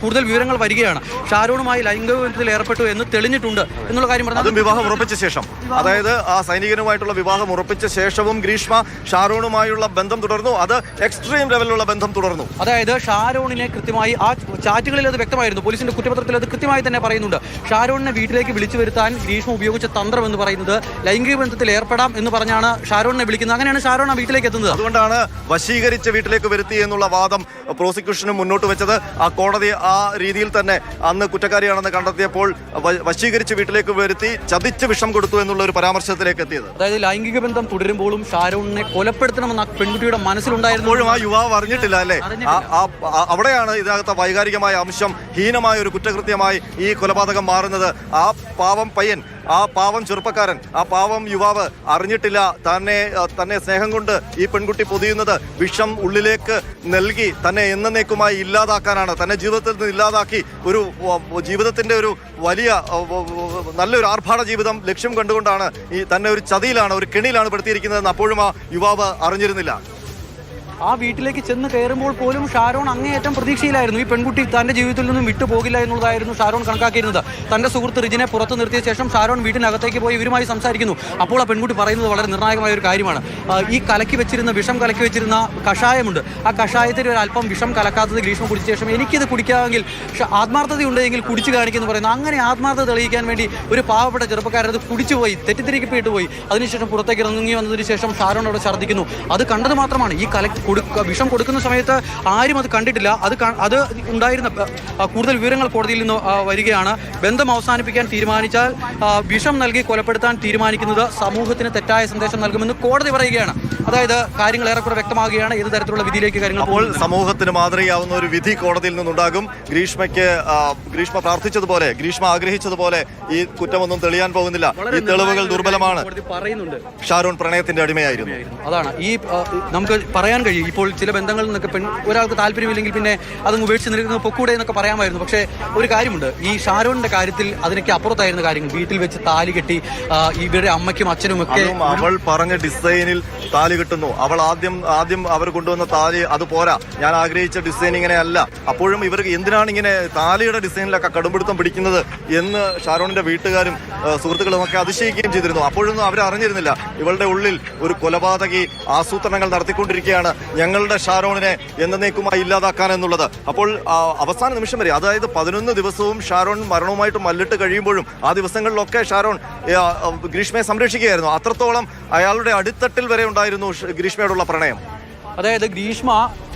കൂടുതൽ വിവരങ്ങൾ വരികയാണ്. ഷാരോണുമായി ലൈംഗിക ബന്ധത്തിൽ ഏർപ്പെട്ടു എന്ന് തെളിഞ്ഞിട്ടുണ്ട് എന്നുള്ള കാര്യം പറഞ്ഞു. അതും വിവാഹം ഉറപ്പിച്ച ശേഷം, അതായത് ആ സൈനികനുമായിട്ടുള്ള വിവാഹം ഉറപ്പിച്ച ശേഷവും ഗ്രീഷ്മ ഷാരോണുമായുള്ള ബന്ധം തുടർന്നു. അത് എക്സ്ട്രീം ലെവലിലുള്ള ബന്ധം തുടർന്നു. അതായത് ഷാരോണിനെ കൃത്യമായി ആ ചാറ്റുകളിൽ അത് വ്യക്തമായിരുന്നു. പോലീസിന്റെ കുറ്റപത്രത്തിൽ അത് കൃത്യമായി തന്നെ പറയുന്നുണ്ട്. ഷാരോണിനെ വീട്ടിലേക്ക് വിളിച്ചു വരുത്താൻ ഗ്രീഷ്മ ഉപയോഗിച്ച തന്ത്രം എന്ന് പറയുന്നത് ലൈംഗിക ബന്ധത്തിൽ ഏർപ്പെടാം എന്ന് പറഞ്ഞാണ് ഷാരോണിനെ വിളിക്കുന്നത്. അങ്ങനെയാണ് ഷാരോൺ ആ വീട്ടിലേക്ക് എത്തുന്നത്. അതുകൊണ്ടാണ് വശീകരിച്ച് വീട്ടിലേക്ക് വരുത്തി എന്നുള്ള വാദം പ്രോസിക്യൂഷനും മുന്നോട്ട് വെച്ചത്. ആ കോടതി ആ രീതിയിൽ തന്നെ അന്ന് കുറ്റക്കാരിയാണെന്ന് കണ്ടെത്തിയപ്പോൾ വശീകരിച്ച് വീട്ടിലേക്ക് വരുത്തി ചതിച്ച് വിഷം കൊടുത്തു എന്നുള്ള ഒരു പരാമർശത്തിലേക്ക് എത്തിയത്. അതായത് ലൈംഗിക ബന്ധം തുടരുമ്പോഴും ഷാരോണിനെ കൊലപ്പെടുത്തണമെന്ന് ആ പെൺകുട്ടിയുടെ മനസ്സിലുണ്ടായിരുന്നപ്പോഴും ആ യുവാവ് അറിഞ്ഞിട്ടില്ല അല്ലേ? അവിടെയാണ് ഇതിനകത്ത് വൈകാരികമായ അംശം, ഹീനമായ ഒരു കുറ്റകൃത്യമായി ഈ കൊലപാതകം മാറുന്നത്. ആ പാവം പയ്യൻ, ആ പാവം ചെറുപ്പക്കാരൻ, ആ പാവം യുവാവ് അറിഞ്ഞിട്ടില്ല തന്നെ സ്നേഹം കൊണ്ട് ഈ പെൺകുട്ടി പൊതിയുന്നത് വിഷം ഉള്ളിലേക്ക് നൽകി തന്നെ എന്നേക്കുമായി ഇല്ലാതാക്കാനാണ്. തന്നെ ജീവിതത്തിൽ നിന്ന് ഇല്ലാതാക്കി ഒരു ജീവിതത്തിന്റെ ഒരു വലിയ നല്ലൊരു ആർഭാട ജീവിതം ലക്ഷ്യം കണ്ടുകൊണ്ടാണ് ഈ തന്നെ ഒരു ചതിയിലാണ്, ഒരു കെണിയിലാണ് പെടുത്തിയിരിക്കുന്നതെന്ന് അപ്പോഴും ആ യുവാവ് അറിഞ്ഞിരുന്നില്ല. ആ വീട്ടിലേക്ക് ചെന്ന് കയറുമ്പോൾ പോലും ഷാരോൺ അങ്ങേയറ്റം പ്രതീക്ഷയിലായിരുന്നു. ഈ പെൺകുട്ടി തന്റെ ജീവിതത്തിൽ നിന്നും വിട്ടുപോകില്ല എന്നുള്ളതായിരുന്നു ഷാരോൺ കണക്കാക്കിയിരുന്നത്. തന്റെ സുഹൃത്ത് റിജിനെ പുറത്ത് നിർത്തിയ ശേഷം ഷാരോൺ വീട്ടിനകത്തേക്ക് പോയി ഇവരുമായി സംസാരിക്കുന്നു. അപ്പോൾ ആ പെൺകുട്ടി പറയുന്നത് വളരെ നിർണായകമായ ഒരു കാര്യമാണ്. ഈ വിഷം കലക്കി വെച്ചിരുന്ന കഷായമുണ്ട്. ആ കഷായത്തിൽ ഒരു അല്പം വിഷം കലക്കാത്തത് ഗ്രീഷ്മ കുടിച്ച ശേഷം എനിക്കിത് കുടിക്കാമെങ്കിൽ ആത്മാർത്ഥതയുണ്ടെങ്കിൽ കുടിച്ചു കാണിക്കുന്നു പറയുന്നു. അങ്ങനെ ആത്മാർത്ഥത തെളിയിക്കാൻ വേണ്ടി ഒരു പാവപ്പെട്ട ചെറുപ്പക്കാരൻ അത് കുടിച്ചുപോയി, തെറ്റിദ്ധരിക്കപ്പെട്ടു പോയി. അതിനുശേഷം പുറത്തേക്ക് ഇറങ്ങി വന്നതിന് ശേഷം ഷാരോൺ അവിടെ ഛർദ്ദിക്കുന്നു. അത് കണ്ടത് മാത്രമാണ്. ഈ വിഷം കൊടുക്കുന്ന സമയത്ത് ആരും അത് കണ്ടിട്ടില്ല. അത് ഉണ്ടായിരുന്ന കൂടുതൽ വിവരങ്ങൾ കോടതിയിൽ നിന്ന് വരികയാണ്. ബന്ധം അവസാനിപ്പിക്കാൻ തീരുമാനിച്ചാൽ വിഷം നൽകി കൊലപ്പെടുത്താൻ തീരുമാനിക്കുന്നത് സമൂഹത്തിന് തെറ്റായ സന്ദേശം നൽകുമെന്ന് കോടതി പറയുകയാണ്. അതായത് കാര്യങ്ങൾ ഏറെക്കുറെ വ്യക്തമാകുകയാണ്. ഏത് തരത്തിലുള്ള വിധിയിലേക്ക് കാര്യങ്ങൾ അപ്പോൾ സമൂഹത്തിന് മാതൃകയാവുന്ന ഒരു വിധി കോടതിയിൽ നിന്നുണ്ടാകും. ഗ്രീഷ്മ പ്രാർത്ഥിച്ചതുപോലെ, ഗ്രീഷ്മ ആഗ്രഹിച്ചതുപോലെ ഈ കുറ്റമൊന്നും തെളിയാൻ പോകുന്നില്ല. ഈ തെളിവുകൾ ദുർബലമാണ്. ഷാരോൺ പ്രണയത്തിന്റെ അടിമയായിരുന്നു. അതാണ് ഈ നമുക്ക് പറയാൻ കഴിയും. ഇപ്പോൾ ചില ബന്ധങ്ങളിൽ നിന്നൊക്കെ ഒരാൾക്ക് താല്പര്യമില്ലെങ്കിൽ പിന്നെ അതങ്ങ് ഉപേക്ഷിച്ച് നിൽക്കുന്നത് പൊക്കൂടെ എന്നൊക്കെ പറയാമായിരുന്നു. പക്ഷേ ഒരു കാര്യമുണ്ട്, ഈ ഷാരോണിന്റെ കാര്യത്തിൽ അതിനൊക്കെ അപ്പുറത്തായിരുന്ന കാര്യങ്ങൾ. വീട്ടിൽ വെച്ച് താലി കെട്ടി ഇവരുടെ അമ്മയ്ക്കും അച്ഛനും ഒക്കെ അവൾ പറഞ്ഞ ഡിസൈനിൽ താലി കിട്ടുന്നു. അവൾ ആദ്യം അവർ കൊണ്ടുവന്ന താലി അത് പോരാ, ഞാൻ ആഗ്രഹിച്ച ഡിസൈൻ ഇങ്ങനെ അല്ല. അപ്പോഴും ഇവർക്ക് എന്തിനാണ് ഇങ്ങനെ താലിയുടെ ഡിസൈനിലൊക്കെ കടുംപിടുത്തം പിടിക്കുന്നത് എന്ന് ഷാരോണിന്റെ വീട്ടുകാരും സുഹൃത്തുക്കളും ഒക്കെ അതിശയിക്കുകയും ചെയ്തിരുന്നു. അപ്പോഴൊന്നും അവർ അറിഞ്ഞിരുന്നില്ല ഇവളുടെ ഉള്ളിൽ ഒരു കൊലപാതകി ആസൂത്രണങ്ങൾ നടത്തിക്കൊണ്ടിരിക്കുകയാണ്, ഞങ്ങളുടെ ഷാരോണിനെ എന്നേക്കുമായി ഇല്ലാതാക്കാൻ എന്നുള്ളത്. അപ്പോൾ അവസാന നിമിഷം വരെ, അതായത് 11 ദിവസവും ഷാരോൺ മരണവുമായിട്ട് മല്ലിട്ട് കഴിയുമ്പോഴും ആ ദിവസങ്ങളിലൊക്കെ ഷാരോൺ ഗ്രീഷ്മയെ സംരക്ഷിക്കുകയായിരുന്നു. അത്രത്തോളം അയാളുടെ അടിത്തട്ടിൽ വരെ ഉണ്ടായിരുന്നു ഗ്രീഷ്മയോടുള്ള പ്രണയം. അതായത് ഗ്രീഷ്മ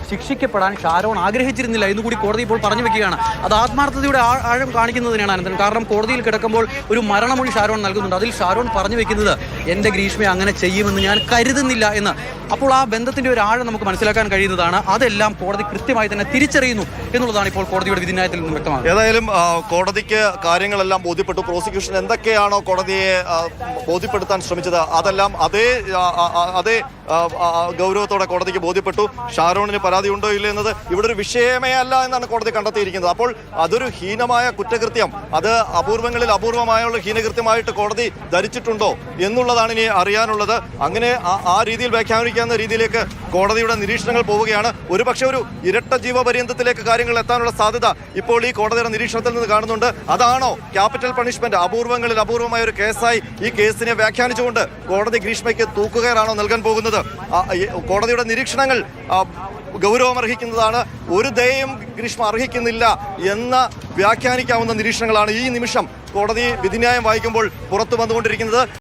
ശിക്ഷിക്കപ്പെടാൻ ഷാരോൺ ആഗ്രഹിച്ചിരുന്നില്ല എന്നുകൂടി കോടതി ഇപ്പോൾ പറഞ്ഞു വെക്കുകയാണ്. അത് ആത്മാർത്ഥതയുടെ ആഴം കാണിക്കുന്നതിനാണ് അനന്തൻ. കാരണം കോടതിയിൽ കിടക്കുമ്പോൾ ഒരു മരണമൊഴി ഷാരോൺ നൽകുന്നുണ്ട്. അതിൽ ഷാരോൺ പറഞ്ഞു വെക്കുന്നത് എൻ്റെ ഗ്രീഷ്മയെ അങ്ങനെ ചെയ്യുമെന്ന് ഞാൻ കരുതുന്നില്ല എന്ന്. അപ്പോൾ ആ ബന്ധത്തിന്റെ ഒരു ആഴം നമുക്ക് മനസ്സിലാക്കാൻ കഴിയുന്നതാണ്. അതെല്ലാം കോടതി കൃത്യമായി തന്നെ തിരിച്ചറിയുന്നു എന്നുള്ളതാണ് ഇപ്പോൾ കോടതിയുടെ വിധിന്യായത്തിൽ നിന്നും വ്യക്തമാണ്. ഏതായാലും കോടതിക്ക് കാര്യങ്ങളെല്ലാം ബോധ്യപ്പെട്ടു. പ്രോസിക്യൂഷൻ എന്തൊക്കെയാണോ കോടതിയെ ബോധ്യപ്പെടുത്താൻ ശ്രമിച്ചത് അതെല്ലാം അതേ ഗൗരവത്തോടെ കോടതിക്ക് ബോധ്യപ്പെട്ടു. ഷാരോണിന് പരാതി ഉണ്ടോ ഇല്ല എന്നത് ഇവിടെ ഒരു വിഷയമേ അല്ല എന്നാണ് കോടതി കണ്ടെത്തിയിരിക്കുന്നത്. അപ്പോൾ അതൊരു ഹീനമായ കുറ്റകൃത്യം, അത് അപൂർവങ്ങളിൽ അപൂർവമായുള്ള ഹീനകൃത്യമായിട്ട് കോടതി ധരിച്ചിട്ടുണ്ടോ എന്നുള്ളതാണ് ഇനി അറിയാനുള്ളത്. അങ്ങനെ ആ രീതിയിൽ വ്യാഖ്യാനിക്കാവുന്ന രീതിയിലേക്ക് കോടതിയുടെ നിരീക്ഷണങ്ങൾ പോവുകയാണ്. ഒരുപക്ഷെ ഒരു ഇരട്ട ജീവപര്യന്തത്തിലേക്ക് കാര്യങ്ങൾ എത്താനുള്ള സാധ്യത ഇപ്പോൾ ഈ കോടതിയുടെ നിരീക്ഷണത്തിൽ നിന്ന് കാണുന്നുണ്ട്. അതാണോ ക്യാപിറ്റൽ പണിഷ്മെന്റ്? അപൂർവങ്ങളിൽ അപൂർവമായ ഒരു കേസായി ഈ കേസിനെ വ്യാഖ്യാനിച്ചുകൊണ്ട് കോടതി ഗ്രീഷ്മയ്ക്ക് തൂക്കുകയറാണോ നൽകാൻ പോകുന്നത്? കോടതിയുടെ നിരീക്ഷണങ്ങൾ ഗൗരവമർഹിക്കുന്നതാണ്. ഒരു ദയയും ഗ്രീഷ്മ അർഹിക്കുന്നില്ല എന്ന വ്യാഖ്യാനിക്കാവുന്ന നിരീക്ഷണങ്ങളാണ് ഈ നിമിഷം കോടതി വിധിന്യായം വായിക്കുമ്പോൾ പുറത്തു വന്നുകൊണ്ടിരിക്കുന്നത്.